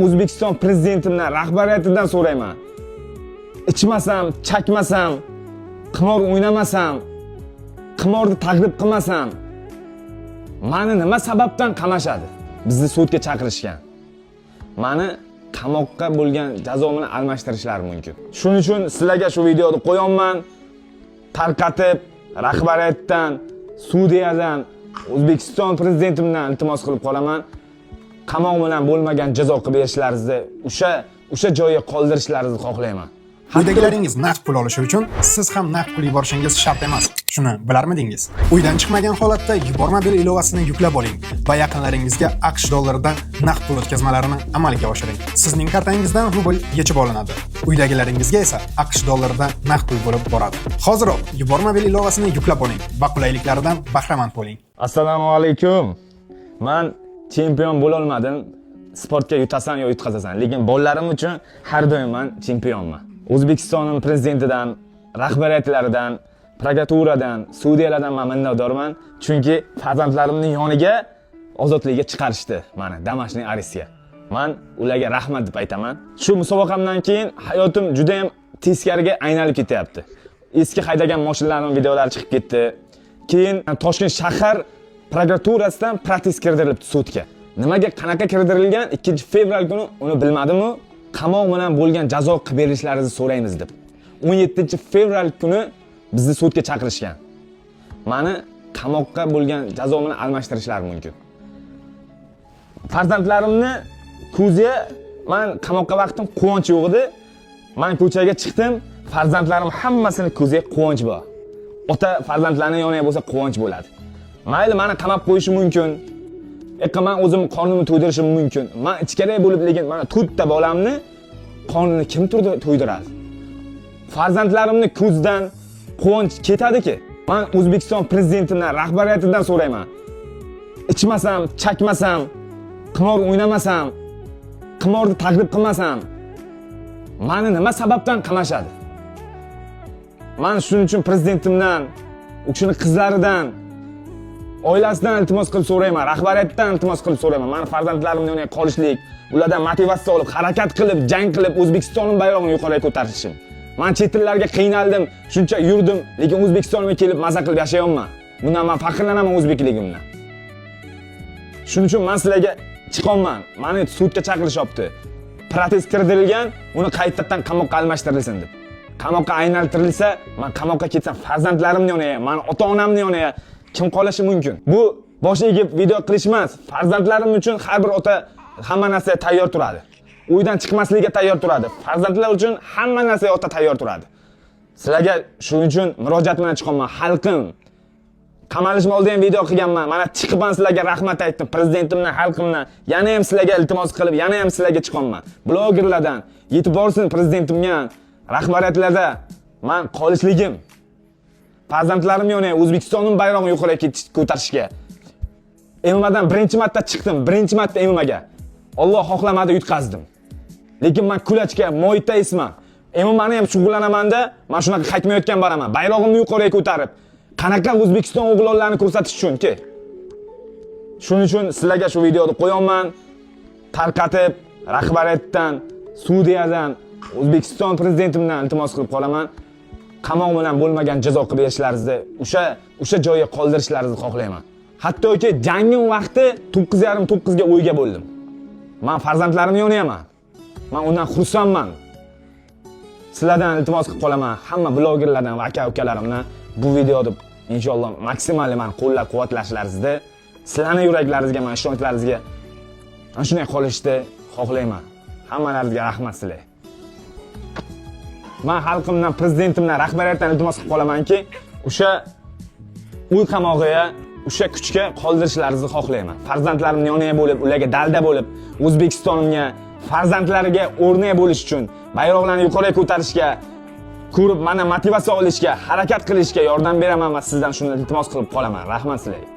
O'zbekiston prezidentidan, rahbariyatidan so'rayman. Ichmasam, chakmasam, qimor o'ynamasam, qimorni taqlid qilmasam, meni nima sababdan qamashadi? Bizni sudga chaqirishgan. Meni qamoqqa bo'lgan jazo bilan almashtirishlari mumkin. Shuning uchun sizlarga shu videoni qo'yonman. Tarqatib, rahbariyatdan, sudyadan, O'zbekiston prezidentidan iltimos qilib qolaman. Qamoq bilan bo'lmagan jazo qilib berishlaringizni, o'sha joyga qoldirishlaringizni xohlayman. Uydagilaringiz naqd pul olishi uchun siz ham naqd pul yuborishingiz shart emas. Shuni bilarmidingiz? Uydan chiqmagan holatda yuborma bil ilovasini yuklab oling va yaqinlaringizga AQSh dollaridan naqd pul o'tkazmalarini amalga oshiring. Sizning kartangizdan rubl yechib olinadi. Uydagilaringizga esa AQSh dollaridan naqd pul bo'lib boradi. Hoziroq yuborma bil ilovasini yuklab oling va qulayliklaridan bahramand bo'ling. Assalomu alaykum. Men chempion bo'la olmadim. Sportga yutasan yo yutqazasan, lekin bolalarim uchun har doim men chempionman. O'zbekistonning prezidentidan, rahbariyatlaridan, prokuraturadan, sudyalardan men minnatdorman, chunki farzandlarimning yoniga ozodlikka chiqarishdi meni Damashqning arestiga. Men ularga rahmat deb aytaman. Shu musobaqamdan keyin hayotim juda ham teskariga aylanib ketyapti. Eski haydagan mashinalarning videolari chiqib ketdi. Keyin Toshkent shahar prokuraturasidan protest kirdirilibdi sudga. Nimaga qanaqa kirdirilgan 2-fevral kuni uni bilmadim-ku. Qamoq bilan bo'lgan jazo qilib berishlaringizni so'raymiz deb. 17-fevral kuni bizni sudga chaqirishgan. Meni qamoqqa bo'lgan jazo bilan almashtirishlari mumkin. Farzandlarimni ko'ziga men qamoqqa vaqtim quvonch yo'q edi. Men ko'chaga chiqdim, farzandlarim hammasini ko'ziga quvonch bor. Ota farzandlarning yoniga bo'lsa quvonch bo'ladi. Mayli meni qamab qo'yishi mumkin. Men o'zim qornimni to'ydirishim mumkin. Men ichkariy bo'lib, lekin mana to'rtta bolamni qornini kim to'ydiradi? Farzandlarimni ko'zdan quvonch ketadi-ki. Men O'zbekiston prezidentidan, rahbariyatidan so'rayman. Ichmasam, chakmasam, qimor o'ynamasam, qimorni taqlid qilmasam, meni nima sababdan qamashadi? Men shuning uchun prezidentimdan, u kishining qizlaridan, oilasidan iltimos qilib so'rayman, rahbariyatdan iltimos qilib so'rayman. Meni farzandlarimning yoniga qolishlik, ulardan motivatsiya olib, harakat qilib, jang qilib, O'zbekistonning bayrog'ini yuqoriga ko'tarishim. Men chet tillarga qiynaldim, shuncha yurdim, lekin O'zbekistonga kelib maza qilib yashayapman. Bundan men faxrlanaman o'zbekligimdan. Shuning uchun men sizlarga chiqolman. Meni sudga chaqirishyapti. Protest kirdirilgan, uni qaytadan qamoqqa almashtirilsin deb. Qamoqqa aylantirilsa, men qamoqqa ketsam, farzandlarimning yoniga, meni ota-onamning yoniga kim qolishi mumkin? Bu bosh egib video qilish emas. Farzandlarim uchun har bir ota hamma narsa tayyor turadi. Uydan chiqmaslikka tayyor turadi. Farzandlar uchun hamma narsa ota tayyor turadi. Sizlarga shuning uchun murojaat bilan chiqaman. Xalqim, qamalishim oldidan video qilganman. Mana chiqib sizlarga rahmat aytdim. Prezidentimdan, xalqimdan yana ham sizlarga iltimos qilib, yana ham sizlarga chiqaman. Blogerlardan yetib borsin prezidentimga, rahbariyatlarda men qolishligim. Farzandlarim yoniga O'zbekistonning bayrog'ini yuqoriga ko'tarishga. MMAdan birinchi marta chiqdim, birinchi marta MMAga. Alloh xohlamadi yutqazdim. Lekin men kulachga, Muay Thai'man. MMAni ham shug'ullanaman-da, men shunaqa qaytmayotgan boraman. Bayrog'imni yuqoriga ko'tarib, qanaqa O'zbekiston o'g'lonlarini ko'rsatish uchun-ki. Shuning uchun sizlarga shu videoni qo'yonman. Tarqatib, rahbariyatdan, sudyadan, O'zbekiston prezidentidan iltimos qilib qolaman. Qamoq bilan bo'lmagan jazo qilib berishlaringizni, o'sha joyga qoldirishlaringizni xohlayman. Hattoki jangning vaqti 9:30-9 ga o'yga bo'ldim. Men farzandlarimni yonayman. Men undan xursandman. Sizlardan iltimos qilib qolaman, hamma blogerlardan va aka-ukalarimdan bu videoni inshaalloh maksimal men qo'llab-quvvatlashlaringizni, sizlarning yuraklaringizga, men ishonchlaringizga ana shunday qolishni xohlayman. Hammalaringizga rahmat sizlar. Men xalqimdan, prezidentimdan, rahbariyatdan iltimos qilib qolamanki, o'sha uy qamog'iga, o'sha kuchga qoldirishlaringizni xohlayman. Farzandlarimning yoniga bo'lib, ularga dalda bo'lib, O'zbekistonimga, farzandlariga o'rnak bo'lish uchun, bayroqlarni yuqoriga ko'tarishga, ko'rib, mana motivatsiya olishga, harakat qilishga yordam beraman va sizdan shuni iltimos qilib qolaman. Rahmat sizlarga.